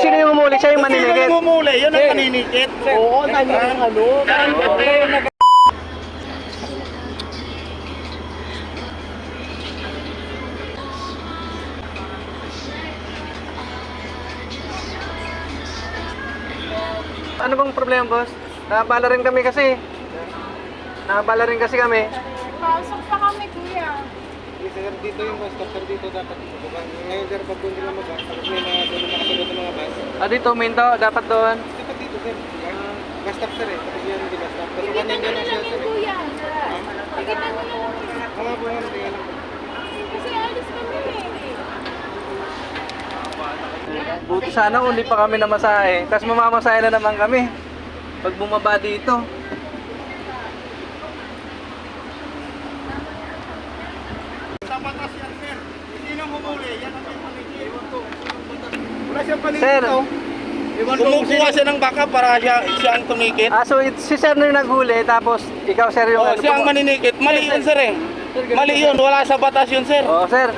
sino yung humuli, siya yung Sino maninikit. yung humuli? Yun ang maninikit. Oo, tayo ng ano. Ano bang problema, boss? Nakabala rin kami kasi. Nakabala rin kasi kami. Pasok pa kami, kuya. Sir, dito yung bus stop, sir, dito dapat dito. Ngayon, sir, pag doon nila mag-bus, tapos may mga doon nakasunod ng mga bus. Dito, main to, dapat doon. Dapat dito, sir. Bus stop, sir, eh. Tapos yan, di bus stop. Pero Tigitan kanyan nyo yan na ang lang siya, yung sir. kuya. Tigitan nyo na lang. Mga po nga, tingnan lang. Kasi alis kami eh. Buti sana kung hindi pa kami namasahe. Tapos mamamasahe na naman kami. Pag bumaba dito. Sa batas yan, sir. Sinong humuli? Yan ang may panikit. Wala siyang panikit. Sir. Kumukuha siya ng baka para siya ang tumikit. So si sir na yung naghuli, tapos ikaw sir yung Oo, siya ang maninikit. Mali yun, sir, eh. Mali yun. Wala sa batas yun, sir. Oo, sir.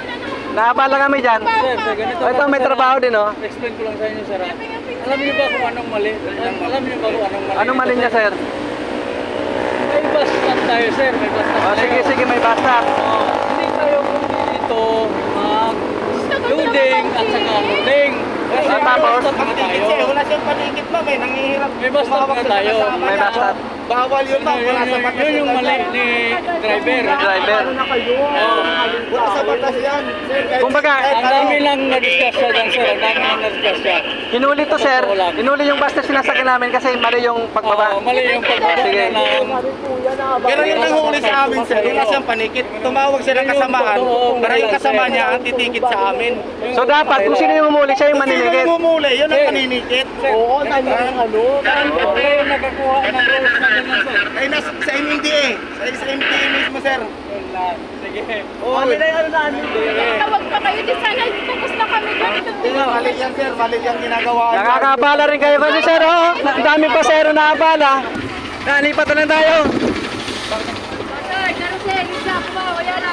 Nakabala kami dyan. Sir, ganito. Ito, may trabaho din, oh. Explain ko lang sa inyo, sir. Alam niyo ba kung anong mali? Alam niyo ba kung anong mali? Anong mali niya, sir? May bus stop tayo, sir. May bus stop tayo. Sige, sige, may basta. Hindi tayo dito mag-loading at saka loading. Kasi Tapos? may bus stop na Panikit tayo. siya. Wala siyang panikit, ma'am, eh. Nangihirap. May bus stop Tumawag na sa tayo. kasama May niya. basta. Bawal yun, ma'am. Wala sa batas Yun yung mali yan. ni driver. Driver. Wala sa batas yan. Sir, kahit- Kumbaga, kahit Ang dami lang na-discuss siya dyan, sir. Ang dami lang na-discuss siya. hinuli to, sir. Hinuli yung basta sinasakyan namin kasi mali yung pagbaba. Mali yung pagbaba Sige. na ng... Pero yung nanghuli sa amin, sir, wala siyang panikit. Tumawag siya ng kasamaan para yung kasama niya ang titikit sa amin. So dapat, kung sino yung humuli, siya yung Kung sino maninikit. yung humuli, yun ang maninikit. Oo, tayo ng ano. Kayo nakakuha ng rules na ganyan, sir. Ay, sa MMDA. Sa MMDA mismo, sir. Sige. Oo, na yung ano na ano. Tawag pa kayo din sana. Tapos na kami ganito. Mali yan, sir. Mali yung ginagawa niya. Nakakabala rin kayo kasi, sir, oh. Ang dami pa, sir, na abala. Nalipat na lang tayo. Sir, sir, isa pa. Wala na.